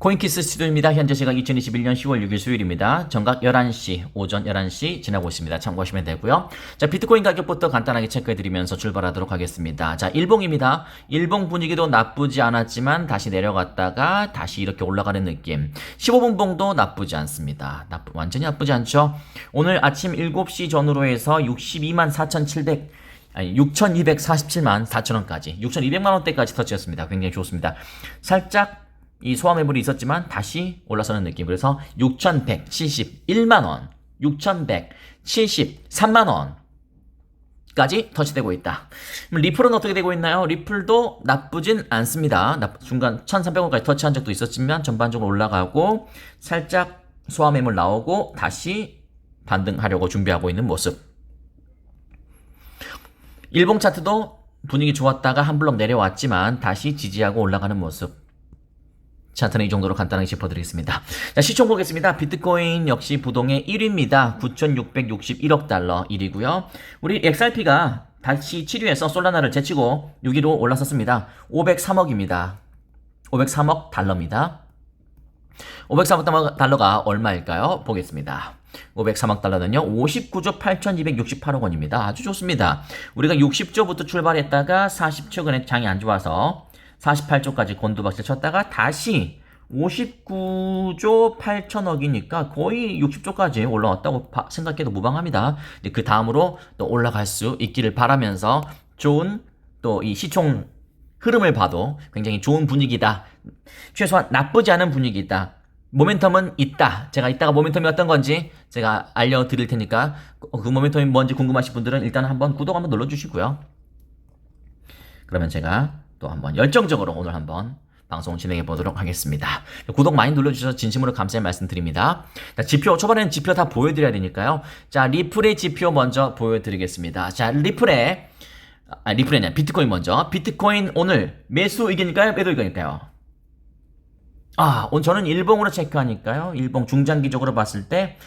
코인키스 스튜디오입니다. 현재 시각 2021년 10월 6일 수요일입니다. 정각 11시, 오전 11시 지나고 있습니다. 참고하시면 되고요. 자, 비트코인 가격부터 간단하게 체크해드리면서 출발하도록 하겠습니다. 자, 일봉입니다. 일봉 분위기도 나쁘지 않았지만 다시 내려갔다가 다시 이렇게 올라가는 느낌. 15분 봉도 나쁘지 않습니다. 완전히 나쁘지 않죠? 오늘 아침 7시 전후로 해서 62만 4,700 아니 6,247만 4천원까지 6,200만원대까지 터치했습니다. 굉장히 좋습니다. 살짝 이 소화 매물이 있었지만 다시 올라서는 느낌. 그래서 6,171만원 6,173만원까지 터치되고 있다. 리플은 어떻게 되고 있나요? 리플도 나쁘진 않습니다. 중간 1,300원까지 터치한 적도 있었지만 전반적으로 올라가고 살짝 소화 매물 나오고 다시 반등하려고 준비하고 있는 모습. 일봉 차트도 분위기 좋았다가 한 블록 내려왔지만 다시 지지하고 올라가는 모습. 차트는 이 정도로 간단하게 짚어드리겠습니다. 자, 시총 보겠습니다. 비트코인 역시 부동의 1위입니다. 9,661억 달러 1위고요. 우리 XRP가 다시 7위에서 솔라나를 제치고 6위로 올라섰습니다. 503억입니다. 503억 달러입니다. 503억 달러가 얼마일까요? 보겠습니다. 503억 달러는요 59조 8,268억 원입니다. 아주 좋습니다. 우리가 60조부터 출발했다가 40초간의 장이 안 좋아서 48조까지 곤두박질 쳤다가 다시 59조 8천억이니까 거의 60조까지 올라왔다고 생각해도 무방합니다. 그 다음으로 또 올라갈 수 있기를 바라면서 좋은 또 이 시총 흐름을 봐도 굉장히 좋은 분위기다. 최소한 나쁘지 않은 분위기다. 모멘텀은 있다. 제가 이따가 모멘텀이 어떤 건지 제가 알려드릴 테니까 그 모멘텀이 뭔지 궁금하신 분들은 일단 한번 구독 한번 눌러주시고요. 그러면 제가 또 한번 열정적으로 오늘 한번 방송 진행해 보도록 하겠습니다. 구독 많이 눌러주셔서 진심으로 감사의 말씀 드립니다. 자, 지표, 초반에는 지표 다 보여드려야 되니까요. 자, 리플의 지표 먼저 보여드리겠습니다. 자, 리플이 아니라 비트코인 먼저. 비트코인 오늘 매수 의견일까요? 매도 의견일까요? 오늘 저는 일봉으로 체크하니까요. 일봉 중장기적으로 봤을 때,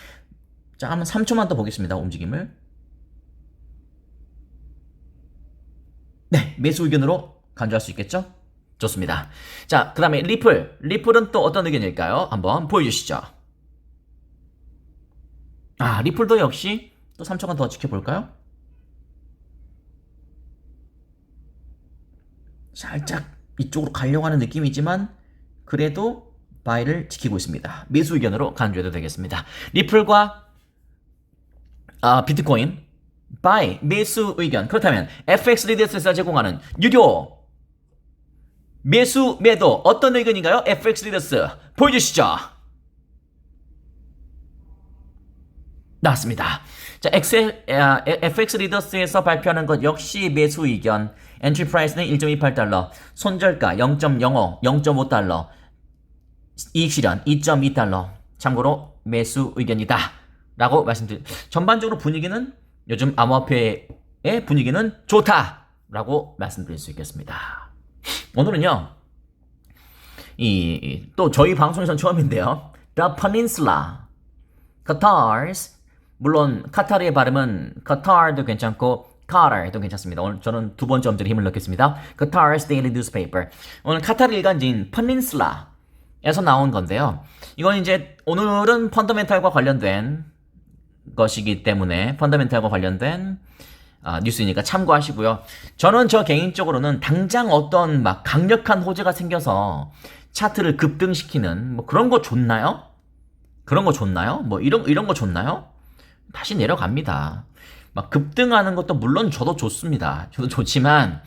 자, 한번 3초만 더 보겠습니다. 움직임을. 네, 매수 의견으로 간주할 수 있겠죠? 좋습니다. 자, 그 다음에 리플. 리플은 또 어떤 의견일까요? 한번 보여주시죠. 리플도 역시 또 3초간 더 지켜볼까요? 살짝 이쪽으로 가려고 하는 느낌이지만 그래도 바이를 지키고 있습니다. 매수 의견으로 간주해도 되겠습니다. 리플과 비트코인 바이 매수 의견. 그렇다면 FX 리더스에서 제공하는 유료 매수 매도 어떤 의견인가요? FX 리더스 보여주시죠. 나왔습니다. 자, FX 리더스에서 발표하는 것 역시 매수 의견. 엔트리 프라이스는 1.28달러, 손절가 0.05, 0.5달러, 이익 실현 2.2달러. 참고로 매수 의견이다 라고 말씀드립니다. 전반적으로 분위기는 요즘 암호화폐의 분위기는 좋다 라고 말씀드릴 수 있겠습니다. 오늘은요 또 저희 방송에선 처음인데요. The Peninsula Qatar's, 물론 카타르의 발음은 Qatar도 괜찮고 카타르도 괜찮습니다. 오늘 저는 두 번째 음절에 힘을 넣겠습니다. Qatar's Daily Newspaper. 오늘 카타르 일간지인 Peninsula에서 나온 건데요. 이건 이제 오늘은 펀더멘탈과 관련된 것이기 때문에 펀더멘탈과 관련된 뉴스니까 참고하시고요. 저는 저 개인적으로는 당장 어떤 막 강력한 호재가 생겨서 차트를 급등시키는 뭐 그런 거 좋나요? 그런 거 좋나요? 뭐 이런 거 좋나요? 다시 내려갑니다. 막 급등하는 것도 물론 저도 좋습니다. 저도 좋지만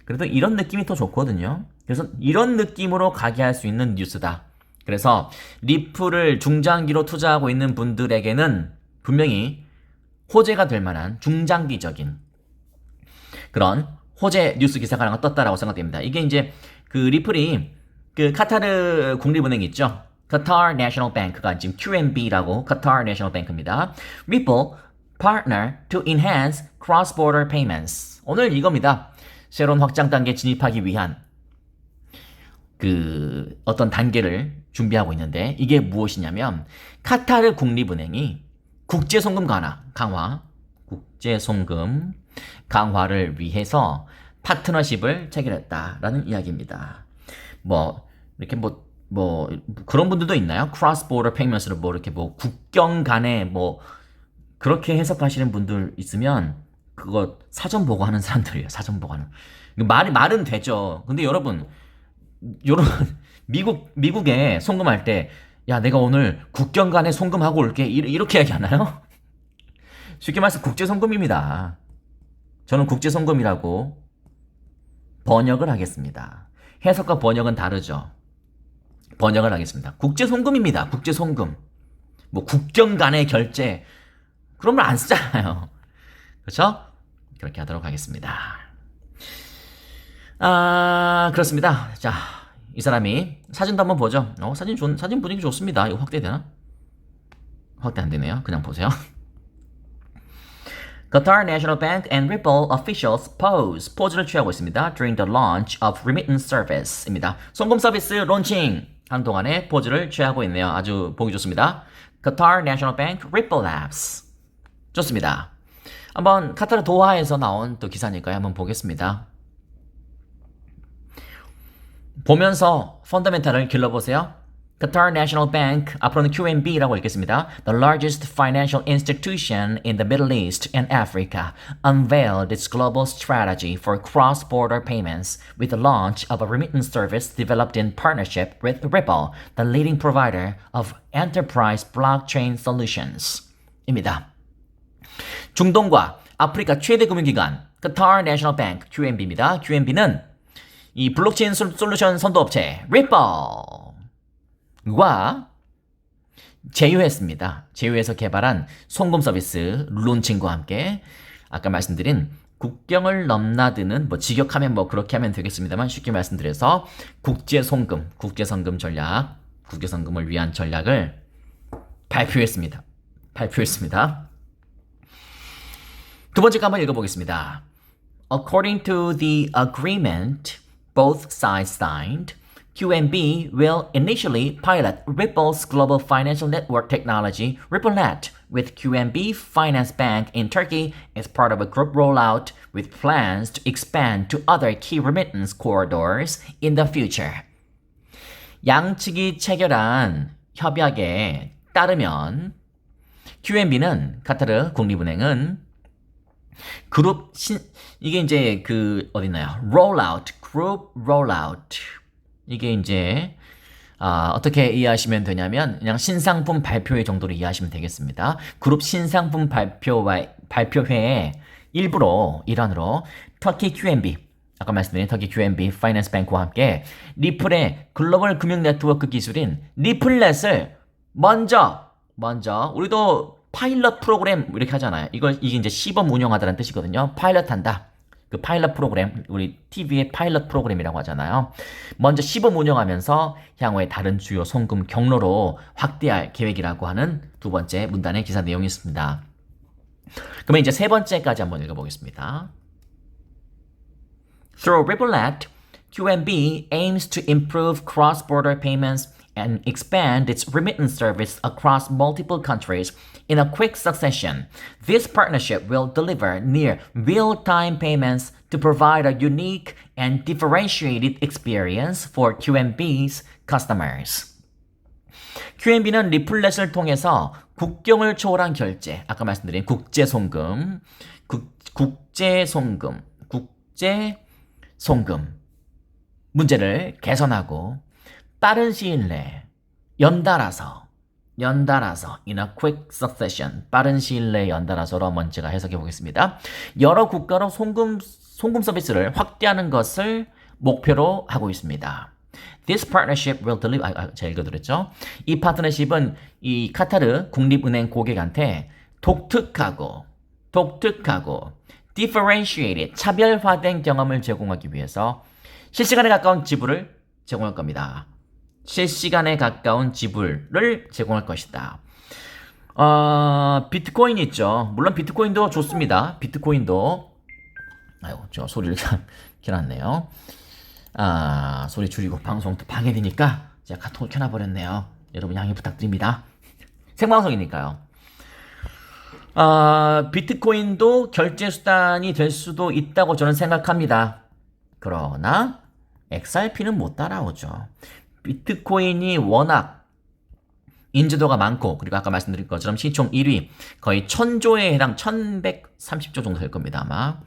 그래도 이런 느낌이 더 좋거든요. 그래서 이런 느낌으로 가게 할 수 있는 뉴스다. 그래서 리플을 중장기로 투자하고 있는 분들에게는 분명히 호재가 될 만한 중장기적인 그런 호재 뉴스 기사가 하나 떴다라고 생각됩니다. 이게 이제 그 리플이 그 카타르 국립은행 있죠. Qatar National Bank가 지금 QNB라고 Qatar National Bank입니다. Ripple partner to enhance cross-border payments. 오늘 이겁니다. 새로운 확장 단계에 진입하기 위한 그 어떤 단계를 준비하고 있는데 이게 무엇이냐면 카타르 국립은행이 국제송금 국제송금 강화를 위해서 파트너십을 체결했다라는 이야기입니다. 이렇게 뭐 그런 분들도 있나요? cross border payments를 뭐 이렇게 뭐 국경 간에 뭐 그렇게 해석하시는 분들 있으면 그거 사전 보고 하는 사람들이에요. 사전 보고 하는. 말은 되죠. 근데 여러분 미국에 송금할 때 야, 내가 오늘 국경 간에 송금하고 올게. 이렇게 얘기하나요? 쉽게 말해서 국제 송금입니다. 저는 국제 송금이라고 번역을 하겠습니다. 해석과 번역은 다르죠. 번역을 하겠습니다. 국제 송금입니다. 국제 송금. 뭐 국경 간의 결제 그런 말 안 쓰잖아요. 그렇죠? 그렇게 하도록 하겠습니다. 그렇습니다. 자, 이 사람이 사진도 한번 보죠. 사진 분위기 좋습니다. 이거 확대되나? 확대 안 되네요. 그냥 보세요. Qatar National Bank and Ripple officials 포즈를 취하고 있습니다. During the launch of remittance service입니다. 송금 서비스 론칭 한 동안에 포즈를 취하고 있네요. 아주 보기 좋습니다. Qatar National Bank Ripple Labs 좋습니다. 한번 카타르 도하에서 나온 또 기사니까요. 한번 보겠습니다. 보면서 펀더멘탈을 길러보세요. Qatar National Bank, 앞으로는 QNB라고 읽겠습니다. The largest financial institution in the Middle East and Africa, unveiled its global strategy for cross-border payments with the launch of a remittance service developed in partnership with Ripple, the leading provider of enterprise blockchain solutions. 입니다. 중동과 아프리카 최대 금융기관 Qatar National Bank, QNB입니다. QNB는 이 블록체인 솔루션 선도업체 Ripple과 제휴했습니다. 제휴해서 개발한 송금 서비스 론칭과 함께 아까 말씀드린 국경을 넘나드는 뭐 직역하면 뭐 그렇게 하면 되겠습니다만 쉽게 말씀드려서 국제송금 전략, 국제송금을 위한 전략을 발표했습니다. 두 번째 거 한번 읽어보겠습니다. According to the agreement both sides signed, QNB will initially pilot Ripple's global financial network technology, RippleNet, with QNB Finance Bank in Turkey as part of a group rollout with plans to expand to other key remittance corridors in the future. 양측이 체결한 협약에 따르면 QNB는 카타르 국립은행은 이게 이제 어딨나요? 그룹 rollout. 이게 이제 어떻게 이해하시면 되냐면 그냥 신상품 발표회 정도로 이해하시면 되겠습니다. 그룹 신상품 발표회의 일환으로 터키 QNB, 아까 말씀드린 터키 QNB 파이낸스 뱅크와 함께 리플의 글로벌 금융 네트워크 기술인 리플넷을 먼저 우리도 파일럿 프로그램 이렇게 하잖아요. 이게 이제 시범 운영하다는 뜻이거든요. 파일럿한다. 그 파일럿 프로그램, 우리 TV의 파일럿 프로그램이라고 하잖아요. 먼저 시범 운영하면서 향후에 다른 주요 송금 경로로 확대할 계획이라고 하는 두 번째 문단의 기사 내용이 있습니다. 그러면 이제 세 번째까지 한번 읽어보겠습니다. Through RippleNet, QNB aims to improve cross-border payments and expand its remittance service across multiple countries in a quick succession. This partnership will deliver near real-time payments to provide a unique and differentiated experience for QNB's customers. QNB는 리플렛을 통해서 국경을 초월한 결제, 아까 말씀드린 국제송금 문제를 개선하고 빠른 시일 내에 연달아서 in a quick succession 빠른 시일 내에 연달아서로 한번 제가 해석해 보겠습니다. 여러 국가로 송금 서비스를 확대하는 것을 목표로 하고 있습니다. This partnership will deliver 제가 읽어드렸죠. 이 파트너십은 이 카타르 국립은행 고객한테 독특하고 differentiated 차별화된 경험을 제공하기 위해서 실시간에 가까운 지불을 제공할 겁니다. 실시간에 가까운 지불을 제공할 것이다. 비트코인 있죠. 물론 비트코인도 좋습니다. 비트코인도 저 소리를 켜놨네요. 소리 줄이고 방송 또 방해되니까 제가 카톡을 켜놔버렸네요. 여러분 양해 부탁드립니다. 생방송이니까요. 비트코인도 결제 수단이 될 수도 있다고 저는 생각합니다. 그러나 XRP는 못 따라오죠. 비트코인이 워낙 인지도가 많고, 그리고 아까 말씀드린 것처럼 시총 1위, 거의 1000조에 해당 1130조 정도 될 겁니다, 아마.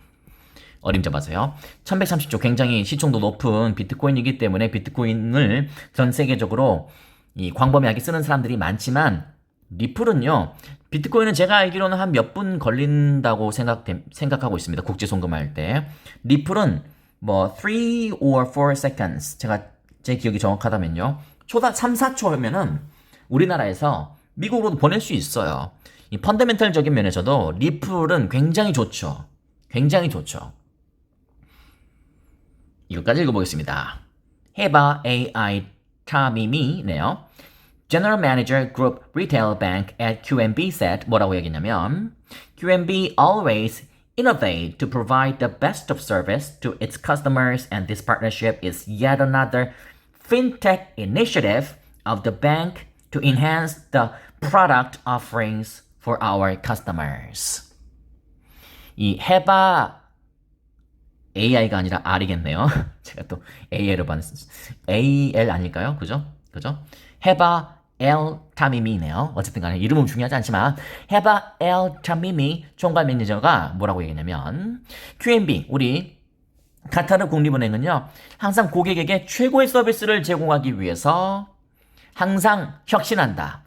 어림잡 마세요. 1130조, 굉장히 시총도 높은 비트코인이기 때문에 비트코인을 전 세계적으로 이 광범위하게 쓰는 사람들이 많지만, 리플은요, 비트코인은 제가 알기로는 한 몇 분 걸린다고 생각하고 있습니다. 국제 송금할 때. 리플은 뭐 3 or 4 seconds. 제 기억이 정확하다면요. 초다 3, 4초면은 우리나라에서 미국으로도 보낼 수 있어요. 이 펀더멘털적인 면에서도 리플은 굉장히 좋죠. 굉장히 좋죠. 이것까지 읽어보겠습니다. 해바 AI 타미미네요. General Manager Group Retail Bank at QNB said 뭐라고 얘기했냐면 QNB always innovate to provide the best of service to its customers and this partnership is yet another fintech initiative of the bank to enhance the product offerings for our customers. 이 해바 AI가 아니라 R이겠네요. 제가 또 AL을 봤는데 AL 아닐까요? 그죠? 해바 L 타미미네요. 어쨌든 간에 이름은 중요하지 않지만 해바 L 타미미 총괄 매니저가 뭐라고 얘기했냐면 QNB 우리 카타르 국립은행은요 항상 고객에게 최고의 서비스를 제공하기 위해서 항상 혁신한다.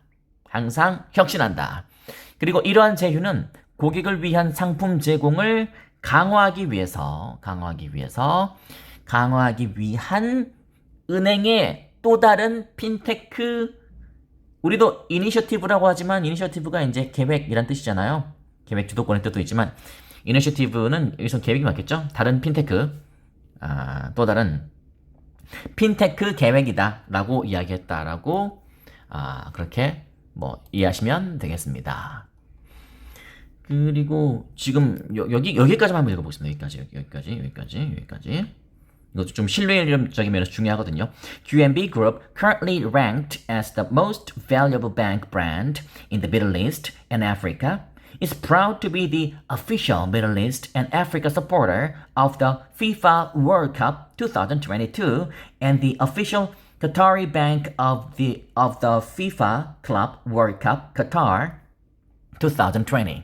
그리고 이러한 제휴는 고객을 위한 상품 제공을 강화하기 위한 은행의 또 다른 핀테크, 우리도 이니셔티브라고 하지만 이니셔티브가 이제 계획이란 뜻이잖아요. 계획 주도권의 뜻도 있지만 이니셔티브는 여기서 계획이 맞겠죠? 다른 핀테크, 또 다른 핀테크 계획이다라고 이야기했다라고 그렇게 뭐 이해하시면 되겠습니다. 그리고 지금 여기까지만 한번 읽어보겠습니다. 여기까지. 이것도 좀 신뢰적인 면에서 중요하거든요. QNB Group currently ranked as the most valuable bank brand in the Middle East and Africa is proud to be the official Middle East and Africa supporter of the FIFA World Cup 2022 and the official Qatari bank of the FIFA Club World Cup Qatar 2020.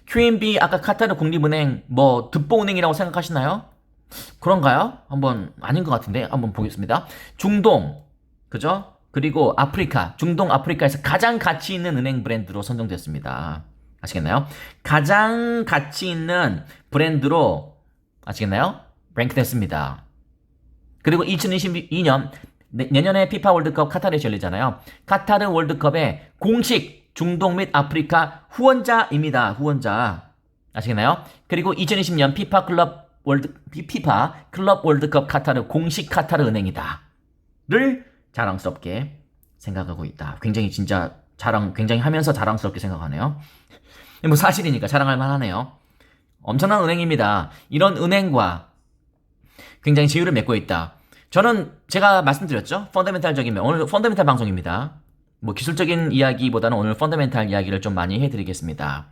QNB 아까 카타르 국립은행 뭐 득보은행이라고 생각하시나요? 그런가요? 아닌 것 같은데 한번 보겠습니다. 중동, 그죠? 그리고 아프리카, 중동 아프리카에서 가장 가치 있는 은행 브랜드로 선정됐습니다. 아시겠나요? 가장 가치 있는 브랜드로 아시겠나요? 랭크됐습니다. 그리고 2022년 내년에 FIFA 월드컵 카타르에서 열리잖아요. 카타르 월드컵의 공식 중동 및 아프리카 후원자입니다. 후원자. 아시겠나요? 그리고 2020년 FIFA 클럽 월드컵 카타르 공식 카타르 은행이다. 를 자랑스럽게 생각하고 있다. 굉장히 진짜 굉장히 하면서 자랑스럽게 생각하네요. 뭐 사실이니까 자랑할 만하네요. 엄청난 은행입니다. 이런 은행과 굉장히 제휴를 맺고 있다. 저는 제가 말씀드렸죠. 오늘 펀더멘탈 방송입니다. 뭐 기술적인 이야기보다는 오늘 펀더멘탈 이야기를 좀 많이 해드리겠습니다.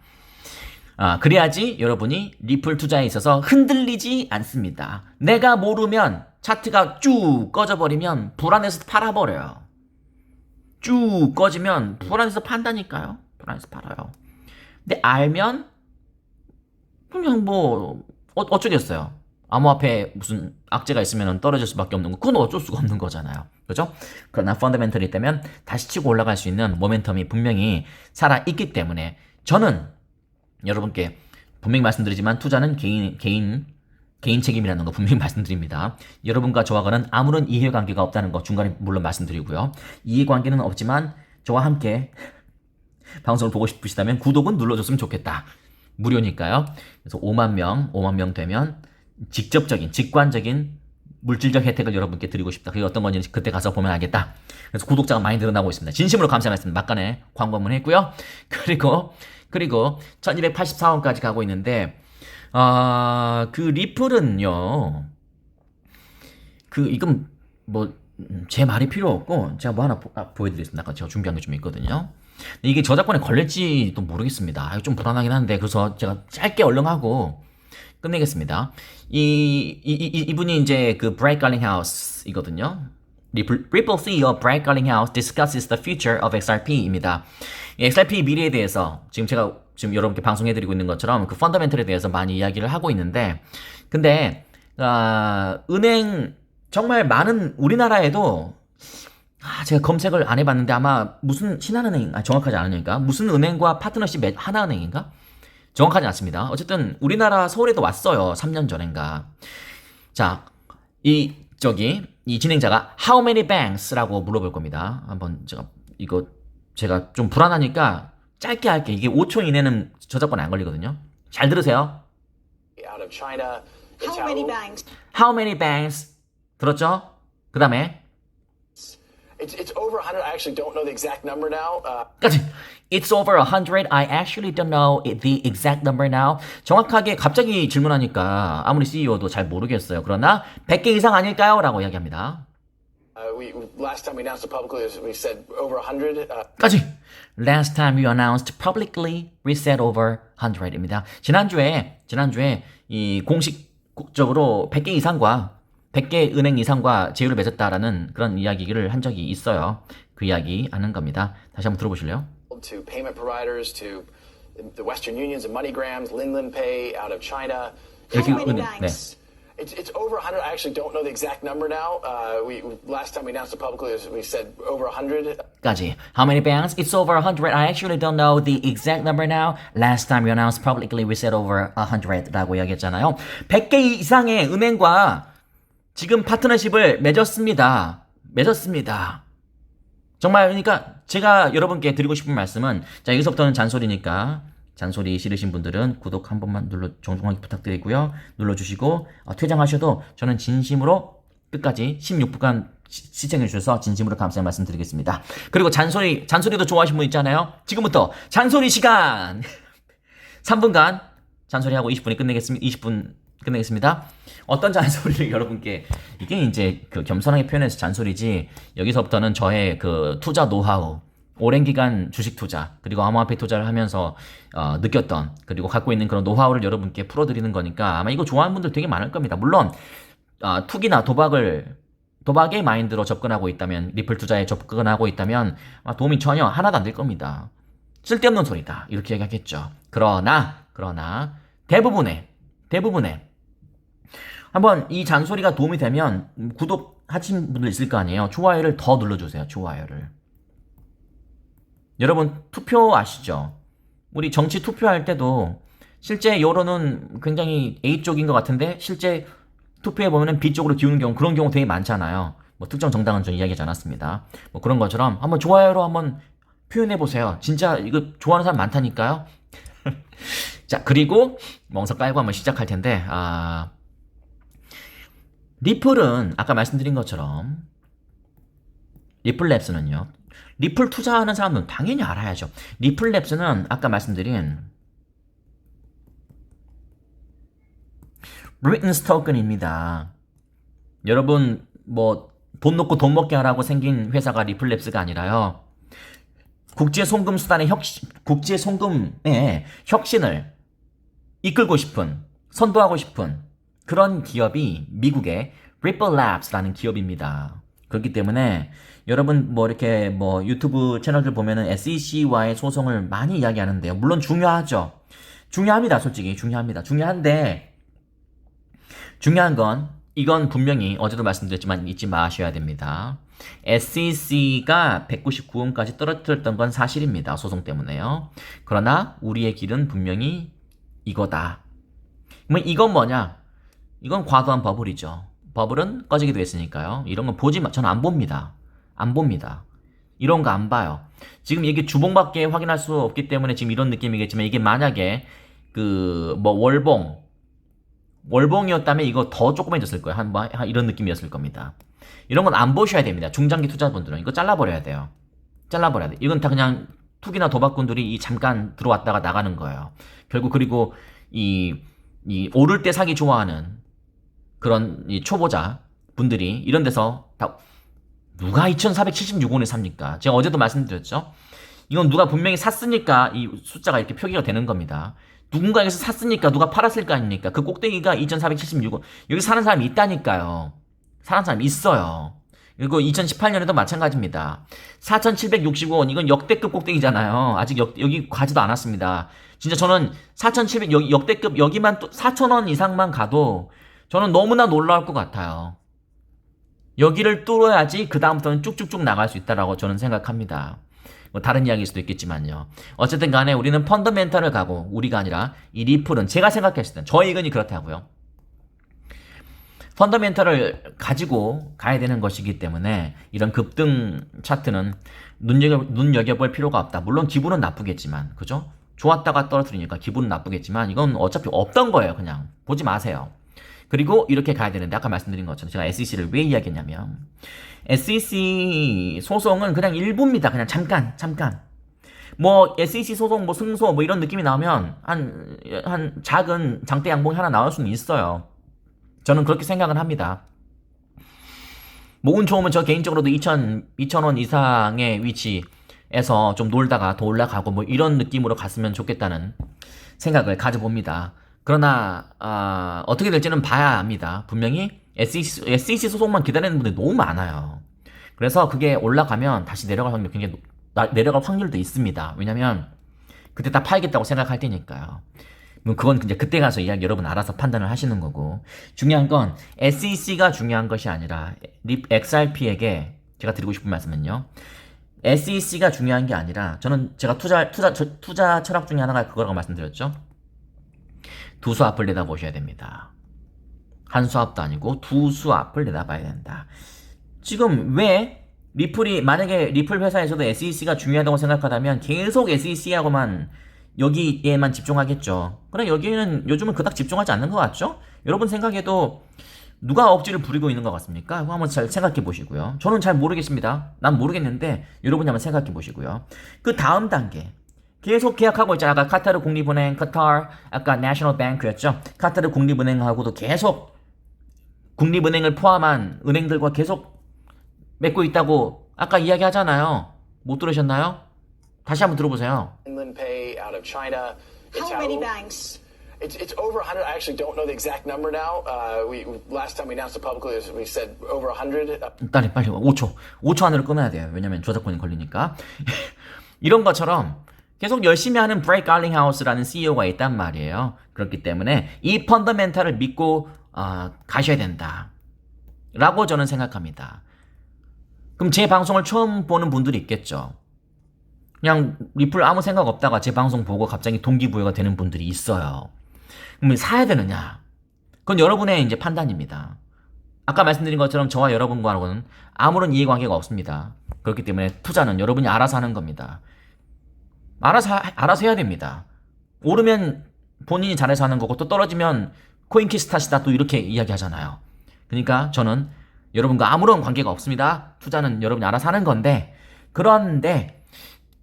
그래야지 여러분이 리플 투자에 있어서 흔들리지 않습니다. 내가 모르면 차트가 쭉 꺼져버리면 불안해서 팔아버려요. 쭉 꺼지면 불안해서 판다니까요. 불안해서 팔아요. 근데 알면 그냥 뭐 어쩌겠어요. 암호화폐에 무슨 악재가 있으면 떨어질 수밖에 없는 거. 그건 어쩔 수가 없는 거잖아요. 그죠? 그러나 펀더멘털이 있다면 다시 치고 올라갈 수 있는 모멘텀이 분명히 살아있기 때문에 저는 여러분께 분명히 말씀드리지만 투자는 개인 책임이라는 거 분명히 말씀드립니다. 여러분과 저와는 아무런 이해관계가 없다는 거 중간에 물론 말씀드리고요. 이해관계는 없지만 저와 함께 방송을 보고 싶으시다면 구독은 눌러줬으면 좋겠다. 무료니까요. 그래서 5만 명 되면 직관적인 물질적 혜택을 여러분께 드리고 싶다. 그게 어떤 건지 그때 가서 보면 알겠다. 그래서 구독자가 많이 늘어나고 있습니다. 진심으로 감사하겠습니다. 막간에 광고 한번 했고요. 그리고 1284원까지 가고 있는데 그 리플은요. 이건 뭐 제 말이 필요 없고 제가 뭐 하나 보여드리겠습니다. 아까 제가 준비한 게 좀 있거든요. 이게 저작권에 걸릴지도 모르겠습니다. 좀 불안하긴 한데 그래서 제가 짧게 얼른 하고 끝내겠습니다. 이분이 이제 그 브라이트 갈링하우스이거든요. Ripple CEO Brad Garlinghouse discusses the future of XRP입니다. XRP 미래에 대해서 제가 여러분께 방송해드리고 있는 것처럼 그 펀더멘털에 대해서 많이 이야기를 하고 있는데, 근데 은행 정말 많은 우리나라에도 제가 검색을 안 해봤는데 아마 무슨 신한은행 정확하지 않으니까 무슨 은행과 파트너십 하나은행인가? 정확하지 않습니다. 어쨌든 우리나라 서울에도 왔어요. 3년 전인가. 자, 이 진행자가 How many banks라고 물어볼 겁니다. 한번 제가 좀 불안하니까 짧게 할게. 이게 5초 이내는 저작권에 안 걸리거든요. 잘 들으세요. Out of China. How many banks? How many banks? 들었죠? 그 다음에 It's over 100. I actually don't know the exact number now. 까지. It's over 100. I actually don't know the exact number now. 정확하게 갑자기 질문하니까 아무리 CEO도 잘 모르겠어요. 그러나 100개 이상 아닐까요? 라고 이야기합니다. Last time we announced it publicly, we said over 100. 까지. Last time we announced publicly, we said over 100입니다. 지난주에 이 공식적으로 100개 이상과 100개 은행 이상과 제휴를 맺었다라는 그런 이야기를 한 적이 있어요. 그 이야기 하는 겁니다. 다시 한번 들어보실래요? To payment providers, to the Western Unions and MoneyGrams, Linlan Pay out of China. 이렇게 How many 은행, 네. banks? It's over 100. I actually don't know the exact number now. Last time we announced it publicly, we said over 100. 까지. How many banks? It's over 100. I actually don't know the exact number now. Last time we announced publicly, we said over 100라고 이야기했잖아요. 100개 이상의 은행과 지금 파트너십을 맺었습니다. 정말 그러니까 제가 여러분께 드리고 싶은 말씀은, 자, 여기서부터는 잔소리니까 잔소리 싫으신 분들은 구독 한 번만 정중하게 부탁드리고요. 눌러주시고 퇴장하셔도 저는 진심으로 끝까지 16분간 시청해 주셔서 진심으로 감사의 말씀 드리겠습니다. 그리고 잔소리도 좋아하시는 분 있잖아요. 지금부터 잔소리 시간 3분간 잔소리하고 20분 끝내겠습니다. 어떤 잔소리를 여러분께, 이게 이제 그 겸손하게 표현해서 잔소리지, 여기서부터는 저의 그 투자 노하우, 오랜 기간 주식 투자 그리고 암호화폐 투자를 하면서 느꼈던, 그리고 갖고 있는 그런 노하우를 여러분께 풀어드리는 거니까 아마 이거 좋아하는 분들 되게 많을 겁니다. 물론 투기나 도박의 마인드로 접근하고 있다면, 리플 투자에 접근하고 있다면 도움이 전혀 하나도 안 될 겁니다. 쓸데없는 소리다 이렇게 얘기하겠죠. 그러나 대부분의 한번 이 잔소리가 도움이 되면 구독하신 분들 있을 거 아니에요. 좋아요를 더 눌러주세요. 좋아요를. 여러분 투표 아시죠? 우리 정치 투표할 때도 실제 여론은 굉장히 A쪽인 것 같은데 실제 투표해보면 B쪽으로 기우는 경우, 그런 경우 되게 많잖아요. 뭐 특정 정당은 좀 이야기하지 않았습니다. 뭐 그런 것처럼 한번 좋아요로 한번 표현해보세요. 진짜 이거 좋아하는 사람 많다니까요. 자, 그리고 멍석 깔고 한번 시작할 텐데, 리플은 아까 말씀드린 것처럼 리플랩스는요, 리플 투자하는 사람은 당연히 알아야죠. 리플랩스는 아까 말씀드린 리튼스 토큰입니다. 여러분 뭐 돈 놓고 돈 먹게 하라고 생긴 회사가 리플랩스가 아니라요, 국제 송금 수단의 국제 송금의 혁신을 이끌고 싶은, 선도하고 싶은 그런 기업이 미국의 Ripple Labs라는 기업입니다. 그렇기 때문에 여러분 뭐 이렇게 뭐 유튜브 채널들 보면은 SEC와의 소송을 많이 이야기하는데요. 물론 중요하죠. 중요합니다. 솔직히 중요합니다. 중요한데 중요한 건, 이건 분명히 어제도 말씀드렸지만 잊지 마셔야 됩니다. SEC가 199원까지 떨어뜨렸던 건 사실입니다. 소송 때문에요. 그러나 우리의 길은 분명히 이거다. 그러면 이건 뭐냐? 이건 과도한 버블이죠. 버블은 꺼지기도 했으니까요. 이런 건 저는 안 봅니다. 이런 거 안 봐요. 지금 이게 주봉밖에 확인할 수 없기 때문에 지금 이런 느낌이겠지만, 이게 만약에 그 뭐 월봉이었다면 이거 더 조그매졌을 거예요. 이런 느낌이었을 겁니다. 이런 건 안 보셔야 됩니다. 중장기 투자분들은 이거 잘라버려야 돼요. 이건 다 그냥 투기나 도박꾼들이 잠깐 들어왔다가 나가는 거예요. 결국 그리고 이 오를 때 사기 좋아하는 그런 이 초보자 분들이 이런 데서 다, 누가 2,476원에 삽니까? 제가 어제도 말씀드렸죠. 이건 누가 분명히 샀으니까 이 숫자가 이렇게 표기가 되는 겁니다. 누군가에서 샀으니까 누가 팔았을 거 아닙니까? 그 꼭대기가 2,476원. 여기 사는 사람이 있다니까요. 사는 사람이 있어요. 그리고 2018년에도 마찬가지입니다. 4,765원, 이건 역대급 꼭대기잖아요. 아직 여기 가지도 않았습니다. 진짜 저는 4,700, 역대급, 여기만 또 4,000원 이상만 가도 저는 너무나 놀라울 것 같아요. 여기를 뚫어야지 그다음부터는 쭉쭉쭉 나갈 수 있다라고 저는 생각합니다. 뭐 다른 이야기일 수도 있겠지만요. 어쨌든 간에 우리는 펀더멘탈을 가고, 우리가 아니라 이 리플은 제가 생각했을 때 저의 의견이 그렇다고요. 펀더멘탈을 가지고 가야 되는 것이기 때문에 이런 급등 차트는 눈여겨볼 필요가 없다. 물론 기분은 나쁘겠지만, 그죠? 좋았다가 떨어뜨리니까 기분은 나쁘겠지만 이건 어차피 없던 거예요. 그냥 보지 마세요. 그리고 이렇게 가야 되는데, 아까 말씀드린 것처럼 제가 SEC를 왜 이야기했냐면, SEC 소송은 그냥 일부입니다. 그냥 잠깐. 뭐 SEC 소송 뭐 승소 뭐 이런 느낌이 나오면 한 작은 장대 양봉이 하나 나올 수는 있어요. 저는 그렇게 생각을 합니다. 뭐 운 좋으면 저 개인적으로도 2,000원 이상의 위치에서 좀 놀다가 더 올라가고 뭐 이런 느낌으로 갔으면 좋겠다는 생각을 가져봅니다. 그러나 어떻게 될지는 봐야 합니다. 분명히 SEC 소송만 기다리는 분들이 너무 많아요. 그래서 그게 올라가면 다시 내려갈 확률이 굉장히 내려갈 확률도 있습니다. 왜냐면 그때 다 팔겠다고 생각할 테니까요. 그건 이제 그때 가서 이야기 여러분 알아서 판단을 하시는 거고, 중요한 건 SEC가 중요한 것이 아니라 XRP에게 제가 드리고 싶은 말씀은요, SEC가 중요한 게 아니라, 저는 제가 투자 철학 중에 하나가 그거라고 말씀드렸죠. 두 수 앞을 내다보셔야 됩니다. 한 수 앞도 아니고 두 수 앞을 내다봐야 된다. 지금 왜 만약에 리플 회사에서도 SEC가 중요하다고 생각하다면 계속 SEC하고만 여기에만 집중하겠죠. 그럼 여기는 요즘은 그닥 집중하지 않는 것 같죠? 여러분 생각에도 누가 억지를 부리고 있는 것 같습니까? 한번 잘 생각해 보시고요. 저는 잘 모르겠습니다. 난 모르겠는데 여러분이 한번 생각해 보시고요. 그 다음 단계, 계속 계약하고 있잖아요. 아까 카타르 국립은행, 아까 내셔널 뱅크였죠. 카타르 국립은행하고도 계속 국립은행을 포함한 은행들과 계속 맺고 있다고 아까 이야기하잖아요. 못 들으셨나요? 다시 한번 들어보세요. Inland Pay out of China. How many banks? It's over 100. I actually don't know the exact number now. Last time we announced it publicly, we said over 100. 빨리 5초 안으로 끊어야 돼요. 왜냐면 저작권이 걸리니까. 이런 것처럼 계속 열심히 하는 브레이크 갈링하우스라는 CEO가 있단 말이에요. 그렇기 때문에 이 펀더멘탈을 믿고 가셔야 된다 라고 저는 생각합니다. 그럼 제 방송을 처음 보는 분들이 있겠죠. 그냥 리플 아무 생각 없다가 제 방송 보고 갑자기 동기부여가 되는 분들이 있어요. 그럼 사야 되느냐? 그건 여러분의 이제 판단입니다. 아까 말씀드린 것처럼 저와 여러분과는 아무런 이해관계가 없습니다. 그렇기 때문에 투자는 여러분이 알아서 하는 겁니다. 알아서 해야 됩니다. 오르면 본인이 잘해서 하는 거고, 또 떨어지면 코인키스 탓이다, 또 이렇게 이야기하잖아요. 그러니까 저는 여러분과 아무런 관계가 없습니다. 투자는 여러분이 알아서 하는 건데, 그런데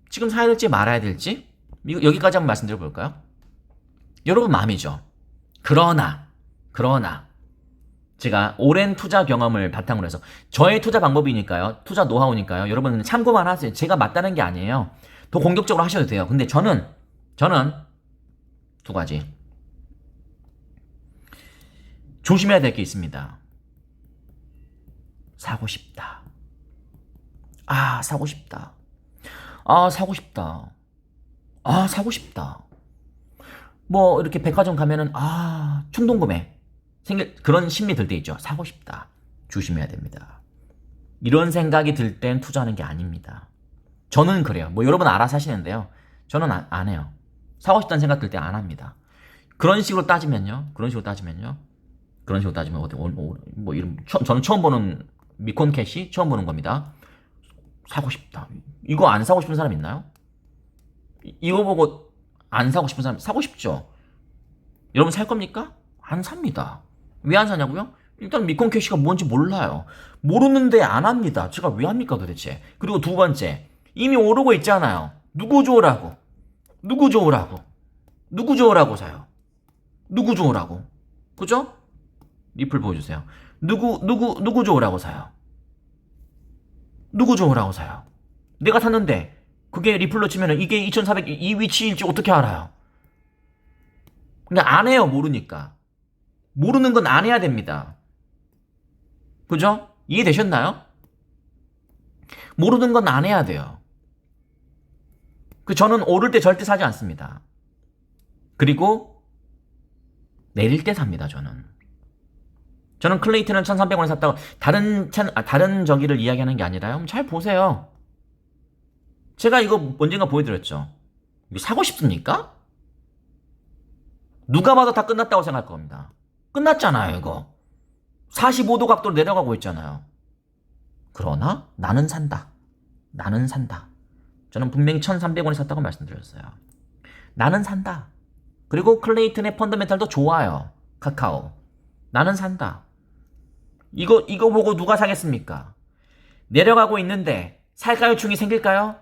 지금 사야 될지 말아야 될지 여기까지 한번 말씀드려 볼까요? 여러분 마음이죠. 그러나 제가 오랜 투자 경험을 바탕으로 해서, 저의 투자 방법이니까요, 투자 노하우니까요, 여러분은 참고만 하세요. 제가 맞다는 게 아니에요. 더 공격적으로 하셔도 돼요. 근데 저는 두 가지 조심해야 될 게 있습니다. 사고 싶다. 사고 싶다. 사고 싶다. 뭐 이렇게 백화점 가면은 충동 구매 생길 그런 심리 들 때 있죠. 사고 싶다. 조심해야 됩니다. 이런 생각이 들 땐 투자하는 게 아닙니다. 저는 그래요. 뭐 여러분 알아서 하시는데요. 저는 안 해요. 사고 싶다는 생각 들 때 안 합니다. 그런 식으로 따지면요. 뭐 이런 저는 처음 보는 미콘 캐시 처음 보는 겁니다. 사고 싶다. 이거 안 사고 싶은 사람 있나요? 이거 보고 안 사고 싶은 사람, 사고 싶죠? 여러분 살 겁니까? 안 삽니다. 왜 안 사냐고요? 일단 미콘 캐시가 뭔지 몰라요. 모르는데 안 합니다. 제가 왜 합니까 도대체? 그리고 두 번째, 이미 오르고 있잖아요. 누구 좋으라고 사요? 누구 좋으라고? 그죠? 리플 보여주세요. 누구 좋으라고 사요? 누구 좋으라고 사요? 내가 샀는데 그게 리플로 치면은 이게 2400 이 위치일지 어떻게 알아요? 근데 안 해요. 모르니까. 모르는 건 안 해야 됩니다. 그죠? 이해되셨나요? 모르는 건 안 해야 돼요. 저는 오를 때 절대 사지 않습니다. 그리고 내릴 때 삽니다, 저는. 저는 클레이튼을 1,300원에 샀다고 다른 저기를 이야기하는 게 아니라요. 잘 보세요. 제가 이거 언젠가 보여드렸죠. 이거 사고 싶습니까? 누가 봐도 다 끝났다고 생각할 겁니다. 끝났잖아요, 이거. 45도 각도로 내려가고 있잖아요. 그러나 나는 산다. 나는 산다. 저는 분명히 1,300원에 샀다고 말씀드렸어요. 나는 산다. 그리고 클레이튼의 펀더멘탈도 좋아요. 카카오. 나는 산다. 이거 보고 누가 사겠습니까? 내려가고 있는데 살까요? 충이 생길까요?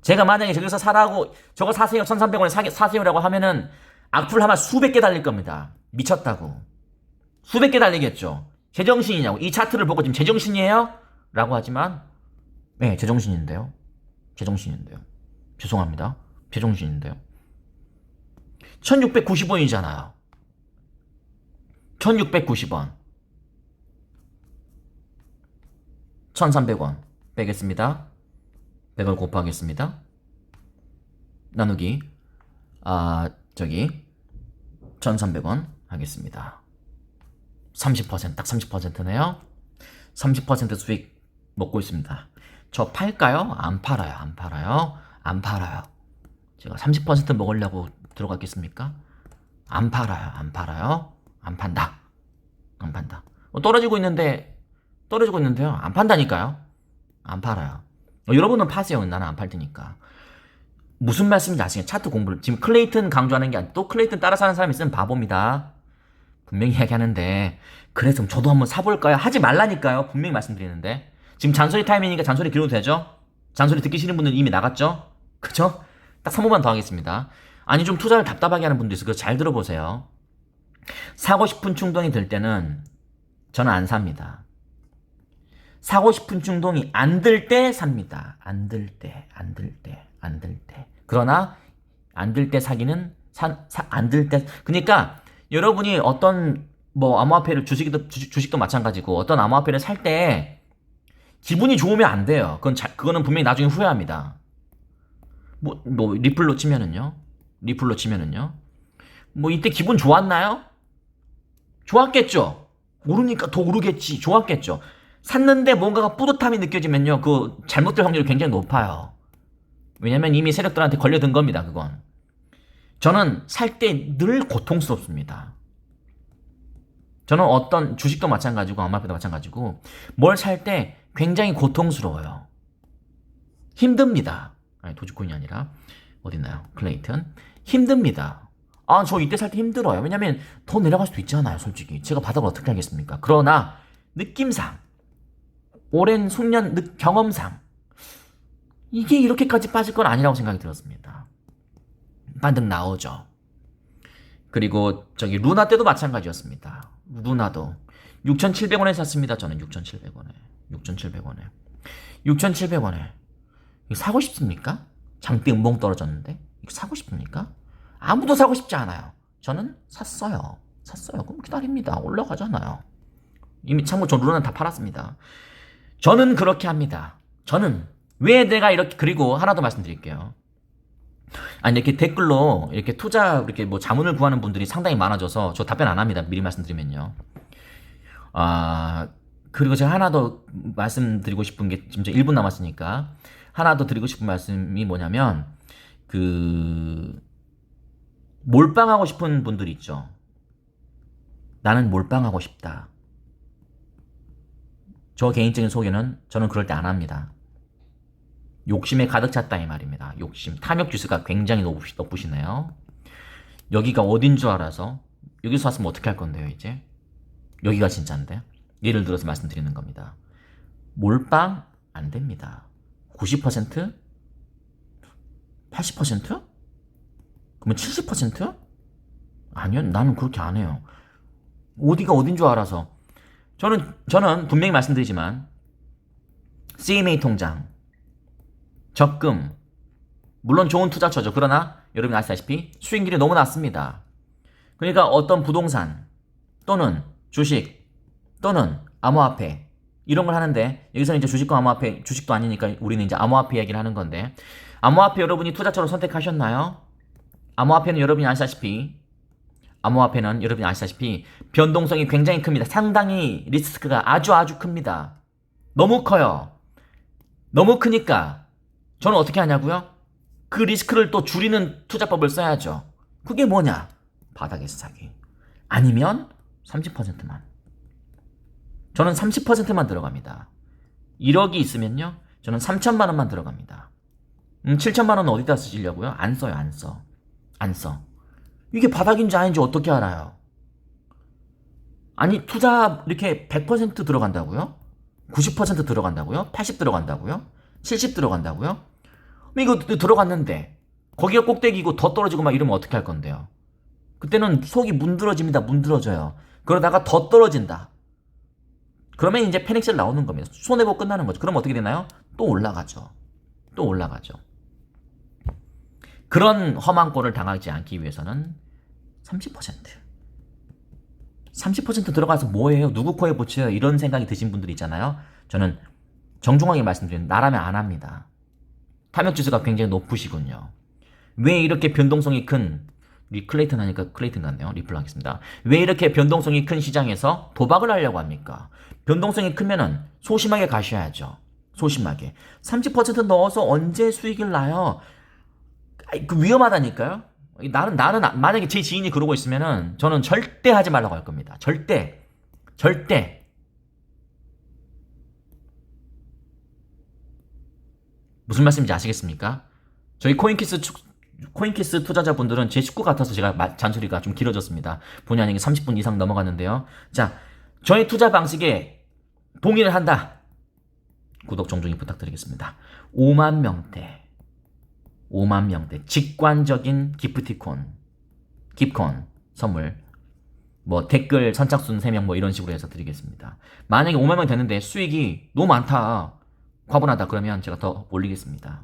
제가 만약에 저기서 사라고 저거 사세요 1,300원에 사세요라고 하면은 악플 아마 수백 개 달릴 겁니다. 미쳤다고. 수백 개 달리겠죠. 제정신이냐고. 이 차트를 보고 지금 제정신이에요? 라고 하지만 네, 제정신인데요. 제정신인데요. 죄송합니다. 제정신인데요. 1,690원이잖아요. 1,690원. 1,300원. 빼겠습니다. 100을 곱하겠습니다. 나누기 1,300원 하겠습니다. 30%, 딱 30%네요. 30% 수익 먹고 있습니다. 저 팔까요? 안 팔아요. 안 팔아요. 안 팔아요. 제가 30% 먹으려고 들어갔겠습니까? 안 팔아요. 안 팔아요. 안 판다. 안 판다. 떨어지고 있는데요. 안 판다니까요. 안 팔아요. 여러분은 파세요. 나는 안 팔 테니까. 무슨 말씀인지 아시겠어요? 차트 공부를. 지금 클레이튼 강조하는 게 아니라 또 클레이튼 따라 사는 사람이 있으면 바보입니다. 분명히 이야기하는데 그래서 저도 한번 사볼까요? 하지 말라니까요. 분명히 말씀드리는데. 지금 잔소리 타임이니까 잔소리 길어도 되죠? 잔소리 듣기 싫은 분들은 이미 나갔죠? 그쵸? 딱 3번만 더 하겠습니다. 아니 좀 투자를 답답하게 하는 분도 있어요. 그거 잘 들어보세요. 사고 싶은 충동이 들 때는 저는 안 삽니다. 사고 싶은 충동이 안 들 때 삽니다. 안 들 때. 그러나 안 들 때 사기는 안 들 때. 그러니까 여러분이 어떤 암호화폐를 주식도 마찬가지고 어떤 암호화폐를 살 때 기분이 좋으면 안 돼요. 그거는 분명히 나중에 후회합니다. 리플로 치면은요. 이때 기분 좋았나요? 좋았겠죠. 오르니까 더 오르겠지. 좋았겠죠. 샀는데 뭔가가 뿌듯함이 느껴지면요. 그 잘못될 확률이 굉장히 높아요. 왜냐면 이미 세력들한테 걸려든 겁니다. 그건. 저는 살 때 늘 고통스럽습니다. 저는 어떤 주식도 마찬가지고 암호화폐도 마찬가지고 뭘 살 때 굉장히 고통스러워요. 힘듭니다. 아니 도지코인이 아니라 어딨나요? 클레이튼. 힘듭니다. 저 이때 살 때 힘들어요. 왜냐면 더 내려갈 수도 있잖아요. 솔직히. 제가 바닥을 어떻게 하겠습니까? 그러나 느낌상 오랜 숙련 경험상 이게 이렇게까지 빠질 건 아니라고 생각이 들었습니다. 반등 나오죠. 그리고 루나 때도 마찬가지였습니다. 루나도 6,700원에 샀습니다. 저는 6,700원에. 6,700원에. 이거 사고 싶습니까? 장대 음봉 떨어졌는데 이거 사고 싶습니까? 아무도 사고 싶지 않아요. 저는 샀어요. 그럼 기다립니다. 올라가잖아요. 이미 참고 저 루나는 다 팔았습니다. 저는 그렇게 합니다. 저는 왜 내가 이렇게. 그리고 하나 더 말씀드릴게요. 아니 이렇게 댓글로 이렇게 투자 이렇게 자문을 구하는 분들이 상당히 많아져서 저 답변 안 합니다. 미리 말씀드리면요. 그리고 제가 하나 더 말씀드리고 싶은 게 지금 1분 남았으니까 하나 더 드리고 싶은 말씀이 뭐냐면 몰빵하고 싶은 분들이 있죠. 나는 몰빵하고 싶다. 저 개인적인 소개는 저는 그럴 때 안 합니다. 욕심에 가득 찼다 이 말입니다. 욕심. 탐욕 지수가 굉장히 높으시네요. 여기가 어딘 줄 알아서 여기서 왔으면 어떻게 할 건데요 이제? 여기가 진짜인데? 예를 들어서 말씀드리는 겁니다. 몰빵 안 됩니다. 90%? 80%? 그러면 70%? 아니요. 나는 그렇게 안 해요. 어디가 어딘 줄 알아서. 저는 분명히 말씀드리지만 CMA 통장, 적금, 물론 좋은 투자처죠. 그러나 여러분이 아시다시피 수익률이 너무 낮습니다. 그러니까 어떤 부동산 또는 주식 또는 암호화폐 이런 걸 하는데 여기서는 이제 주식과 암호화폐, 주식도 아니니까 우리는 이제 암호화폐 얘기를 하는 건데 암호화폐 여러분이 투자처로 선택하셨나요? 암호화폐는 여러분이 아시다시피 변동성이 굉장히 큽니다. 상당히 리스크가 아주 큽니다. 너무 커요. 너무 크니까 저는 어떻게 하냐고요? 그 리스크를 또 줄이는 투자법을 써야죠. 그게 뭐냐? 바닥에서 사기. 아니면 30%만. 저는 30%만 들어갑니다. 1억이 있으면요. 저는 3천만 원만 들어갑니다. 7천만 원은 어디다 쓰시려고요? 안 써요, 안 써. 안 써. 이게 바닥인지 아닌지 어떻게 알아요? 아니, 투자 이렇게 100% 들어간다고요? 90% 들어간다고요? 80 들어간다고요? 70 들어간다고요? 이거 들어갔는데 거기가 꼭대기고 더 떨어지고 막 이러면 어떻게 할 건데요? 그때는 속이 문드러집니다. 문드러져요. 그러다가 더 떨어진다. 그러면 이제 패닉셀 나오는 겁니다. 손해보고 끝나는 거죠. 그럼 어떻게 되나요? 또 올라가죠. 또 올라가죠. 그런 험한 꼴을 당하지 않기 위해서는 30% 들어가서 뭐예요? 누구 코에 붙여요? 이런 생각이 드신 분들이 있잖아요. 저는 정중하게 말씀드리는 나라면 안 합니다. 탐욕지수가 굉장히 높으시군요. 왜 이렇게 변동성이 큰 클레이튼 하니까 클레이튼 같네요. 리플 하겠습니다. 왜 이렇게 변동성이 큰 시장에서 도박을 하려고 합니까? 변동성이 크면은 소심하게 가셔야죠. 소심하게. 30% 넣어서 언제 수익을 나요? 그 위험하다니까요. 나는 만약에 제 지인이 그러고 있으면은 저는 절대 하지 말라고 할 겁니다. 절대. 무슨 말씀인지 아시겠습니까? 저희 코인키스 투자자분들은 제 식구 같아서 제가 잔소리가 좀 길어졌습니다. 본의 아니게 30분 이상 넘어갔는데요. 자, 저희 투자 방식에 동의를 한다. 구독 정중히 부탁드리겠습니다. 5만 명대 직관적인 기프티콘 선물 뭐 댓글 선착순 3명 뭐 이런 식으로 해서 드리겠습니다. 만약에 5만 명 됐는데 수익이 너무 많다, 과분하다, 그러면 제가 더 올리겠습니다.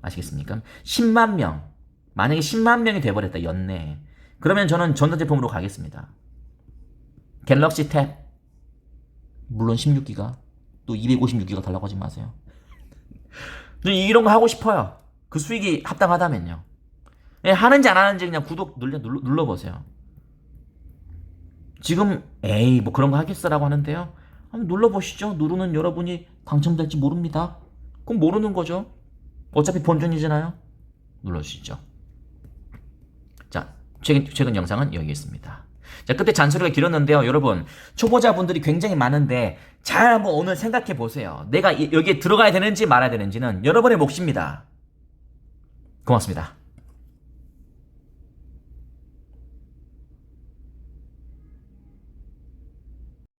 아시겠습니까? 10만 명, 만약에 10만 명이 돼버렸다 연내, 그러면 저는 전자제품으로 가겠습니다. 갤럭시 탭, 물론 16기가, 또 256기가 달라고 하지 마세요. 이런 거 하고 싶어요. 그 수익이 합당하다면요. 예, 하는지 안 하는지 그냥 구독 눌러보세요. 지금 에이 뭐 그런 거 하겠어라고 하는데요. 한번 눌러보시죠. 누르는 여러분이 당첨될지 모릅니다. 그럼 모르는 거죠. 어차피 본전이잖아요. 눌러주시죠. 자, 최근 영상은 여기 있습니다. 자, 그때 잔소리가 길었는데요. 여러분, 초보자분들이 굉장히 많은데 잘 한번 오늘 생각해 보세요. 내가 여기에 들어가야 되는지 말아야 되는지는 여러분의 몫입니다. 고맙습니다.